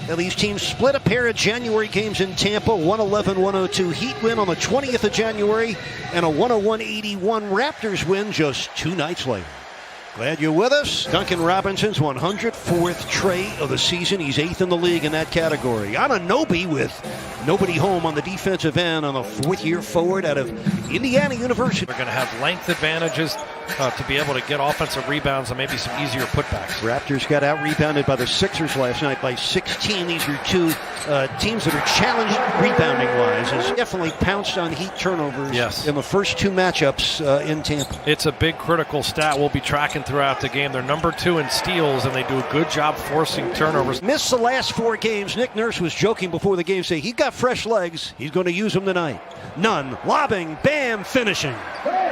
Now, these teams split a pair of January games in Tampa, 111-102 Heat win on the 20th of January, and a 101-81 Raptors win just 2 nights later. Glad you're with us. Duncan Robinson's 104th tray of the season. He's 8th in the league in that category. Anunoby with nobody home on the defensive end on a 4th-year forward out of Indiana University. They're going to have length advantages to be able to get offensive rebounds and maybe some easier putbacks. Raptors got out-rebounded by the Sixers last night by 16. These are two teams that are challenged rebounding-wise. Has definitely pounced on Heat turnovers in the first 2 matchups in Tampa. It's a big critical stat we'll be tracking throughout the game. They're number 2 in steals, and they do a good job forcing turnovers. Missed the last 4 games. Nick Nurse was joking before the game, saying he got fresh legs. He's going to use them tonight. Nunn, lobbing, Bam, finishing.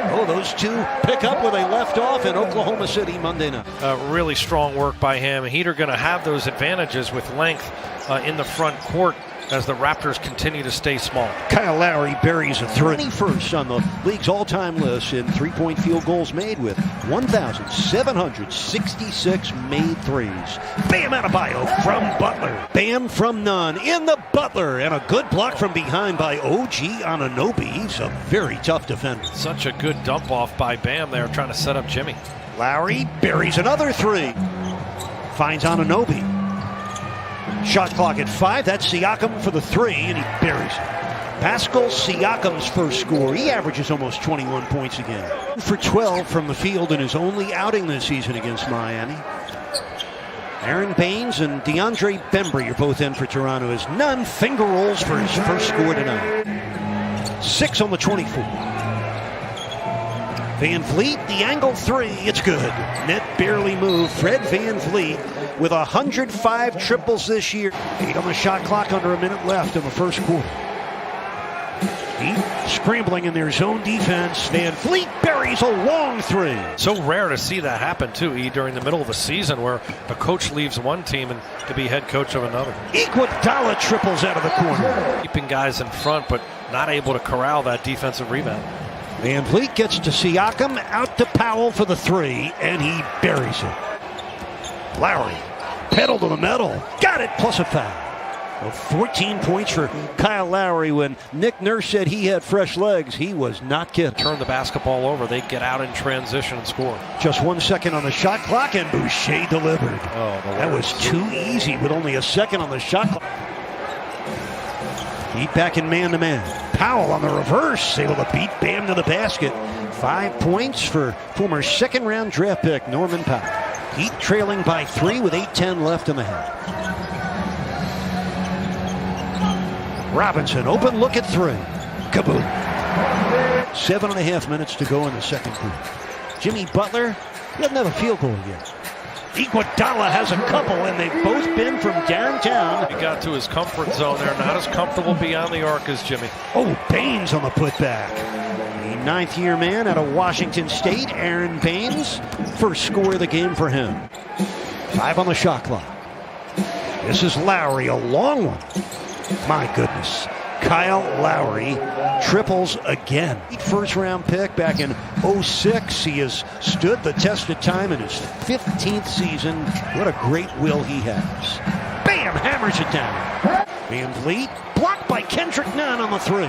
Oh, those two pick up where they left off in Oklahoma City Monday night. Really strong work by him. Heat are going to have those advantages with length in the front court as the Raptors continue to stay small. Kyle Lowry buries a 21st on the league's all-time list in three-point field goals made with 1,766 made threes. Bam Adebayo from Butler. Bam from Nunn in the Butler, and a good block from behind by OG Anunoby. He's a very tough defender. Such a good dump off by Bam there, trying to set up Jimmy. Lowry buries another 3. Finds Anunoby. Shot clock at 5. That's Siakam for the 3, and he buries it. Pascal Siakam's first score. He averages almost 21 points again. For 12 from the field in his only outing this season against Miami. Aaron Baines and DeAndre Bembry are both in for Toronto as Nunn finger rolls for his first score tonight. 6 on the 24. Van Vliet, the angle 3, it's good. Net barely moved. Fred Van Vliet with 105 triples this year. 8 on the shot clock, under a minute left in the first quarter. Heat scrambling in their zone defense. Van Vliet buries a long 3. So rare to see that happen too, during the middle of a season where a coach leaves one team and to be head coach of another. Iguodala triples out of the corner. Keeping guys in front, but not able to corral that defensive rebound. Van Vliet gets to Siakam, out to Powell for the 3, and he buries it. Lowry, pedal to the metal, got it, plus a foul. Well, 14 points for Kyle Lowry. When Nick Nurse said he had fresh legs, he was not kidding. Turn the basketball over, they get out in transition and score. Just 1 second on the shot clock, and Boucher delivered. Oh, that was too easy with only a second on the shot clock. Heat back in man-to-man. Powell on the reverse, able to beat Bam to the basket. 5 points for former second-round draft pick Norman Powell. Heat trailing by 3 with 8:10 left in the half. Robinson, open look at 3. Kaboom. 7.5 minutes to go in the second quarter. Jimmy Butler, he doesn't have a field goal yet. Iguodala has a couple, and they've both been from downtown. He got to his comfort zone there, not as comfortable beyond the arc as Jimmy. Oh, Baines on the putback. The 9th-year man out of Washington State, Aaron Baines. First score of the game for him. 5 on the shot clock. This is Lowry, a long one. My goodness. Kyle Lowry triples again. First-round pick back in 06. He has stood the test of time in his 15th season. What a great will he has. Bam! Hammers it down. Van Vliet blocked by Kendrick Nunn on the 3.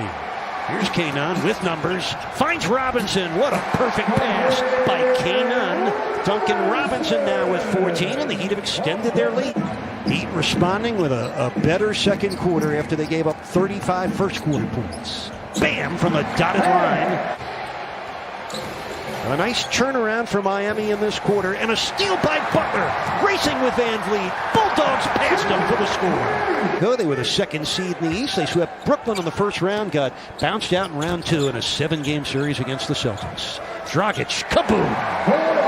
Here's K. Nunn with numbers. Finds Robinson. What a perfect pass by K. Nunn. Duncan Robinson now with 14, and the Heat have extended their lead. Heat responding with a better second quarter after they gave up 35 first quarter points. Bam from the dotted line. A nice turnaround for Miami in this quarter, and a steal by Butler. Racing with Van Vliet. Bulldogs passed him for the score. They were the 2nd seed in the East. They swept Brooklyn in the first round, got bounced out in round 2 in a 7-game series against the Celtics. Dragic, kaboom!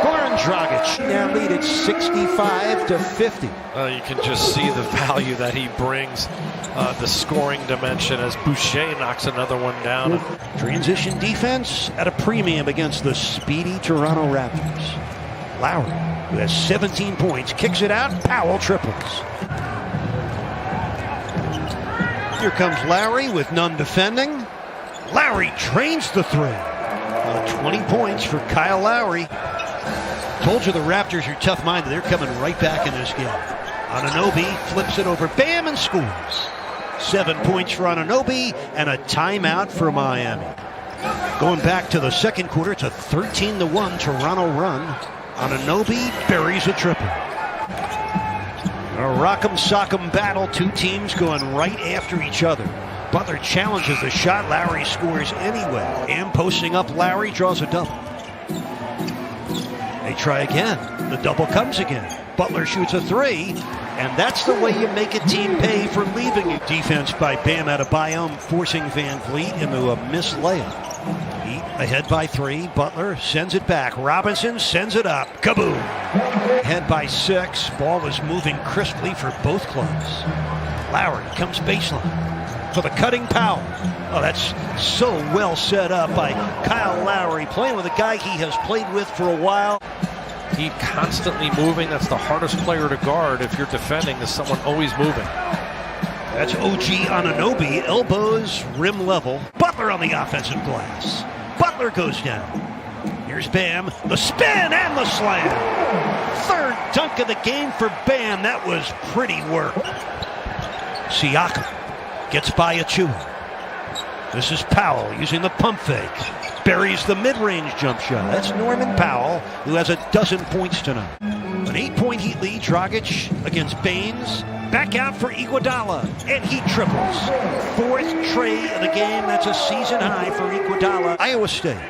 Goran Dragic now lead at 65-50. You can just see the value that he brings, the scoring dimension as Boucher knocks another one down. Transition defense at a premium against the speedy Toronto Raptors. Lowry, who has 17 points, kicks it out. Powell triples. Here comes Lowry with Nunn defending. Lowry drains the 3. 20 points for Kyle Lowry. Told you the Raptors are tough-minded. They're coming right back in this game. Anunoby flips it over Bam and scores. 7 points for Anunoby and a timeout for Miami. Going back to the second quarter, it's a 13-1 Toronto run. Anunoby buries a triple. A rock'em sock'em battle, two teams going right after each other. Butler challenges the shot, Lowry scores anyway. And posting up, Lowry draws a double. They try again, the double comes again. Butler shoots a three, and that's the way you make a team pay for leaving you. Defense by Bam Adebayo, forcing Van Vliet into a missed layup. Heat ahead by three, Butler sends it back, Robinson sends it up, kaboom! Ahead by 6, ball is moving crisply for both clubs. Lowry comes baseline for the cutting Powell. Oh, that's so well set up by Kyle Lowry, playing with a guy he has played with for a while. Heat constantly moving. That's the hardest player to guard if you're defending, is someone always moving. That's OG Anunoby, elbows rim level. Butler on the offensive glass. Butler goes down. Here's Bam, the spin and the slam. Third dunk of the game for Bam. That was pretty work. Siakam gets by Achua. This is Powell using the pump fake. Buries the mid-range jump shot. That's Norman Powell, who has a dozen points tonight. An 8-point Heat lead. Dragic against Baines. Back out for Iguodala, and he triples. Fourth tray of the game. That's a season high for Iguodala. Iowa State,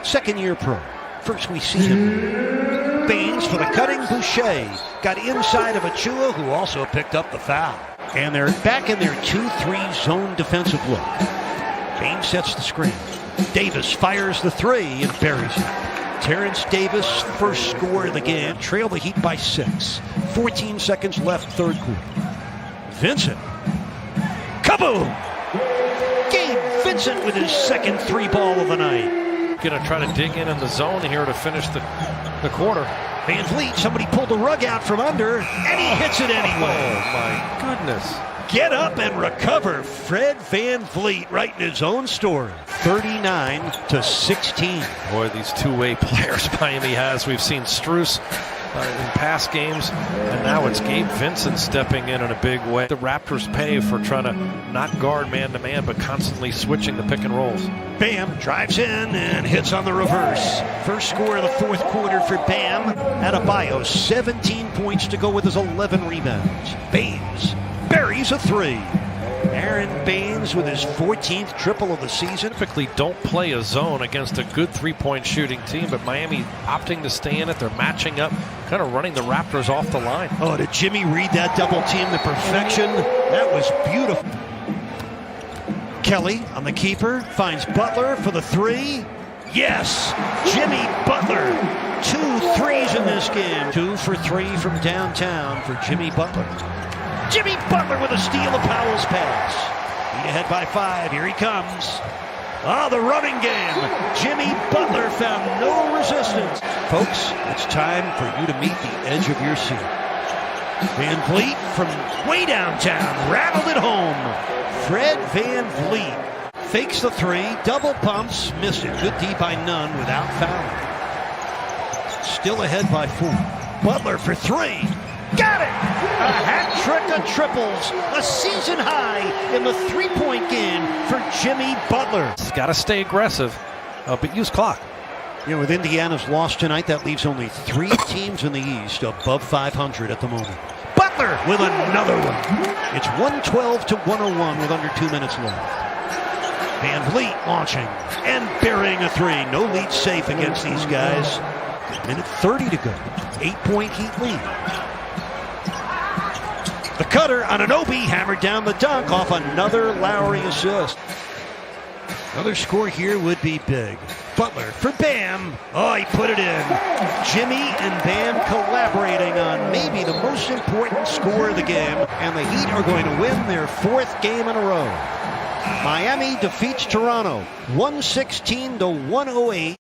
second-year pro. First we see him. Baines for the cutting. Boucher got inside of Achua, who also picked up the foul. And they're back in their 2-3 zone defensive look. Baines sets the screen. Davis fires the three and buries it. Terrence Davis, first score of the game. Trail the Heat by 6. 14 seconds left, third quarter. Vincent. Kaboom! Gabe Vincent with his second three ball of the night. Going to try to dig in the zone here to finish the quarter. Van Vliet, somebody pulled the rug out from under, and he hits it anyway. Oh, my goodness. Get up and recover. Fred Van Vliet writing his own story. 39-16. Boy, these two-way players Miami has. We've seen Strus in past games, and now it's Gabe Vincent stepping in a big way. The Raptors pay for trying to not guard man-to-man, but constantly switching the pick and rolls. Bam drives in and hits on the reverse. First score of the fourth quarter for Bam Adebayo. 17 points to go with his 11 rebounds. Baines buries a three. Aaron Baines with his 14th triple of the season. Typically don't play a zone against a good three-point shooting team, but Miami opting to stay in it. They're matching up, kind of running the Raptors off the line. Oh, did Jimmy read that double team to perfection? That was beautiful. Kelly on the keeper, finds Butler for the three. Yes, Jimmy Butler. 2 threes in this game. 2 for 3 from downtown for Jimmy Butler. Jimmy Butler with a steal of Powell's pass. Heat ahead by 5. Here he comes. The running game. Jimmy Butler found no resistance. Folks, it's time for you to meet the edge of your seat. Van Vliet from way downtown rattled it home. Fred Van Vliet fakes the three, double pumps, missed it. Good D by Nunn without fouling. Still ahead by 4. Butler for 3. Got it! A hat trick of triples, a season high in the three-point game for Jimmy Butler. He's got to stay aggressive, but use clock. You know, with Indiana's loss tonight, that leaves only 3 teams in the East above 500 at the moment. Butler with another one. It's 112-101 with under 2 minutes left. Van Vliet launching and burying a three. No lead safe against these guys. Minute 30 to go. 8-point Heat lead. The cutter, Anunoby, hammered down the dunk off another Lowry assist. Another score here would be big. Butler for Bam. Oh, he put it in. Jimmy and Bam collaborating on maybe the most important score of the game. And the Heat are going to win their 4th game in a row. Miami defeats Toronto 116-108.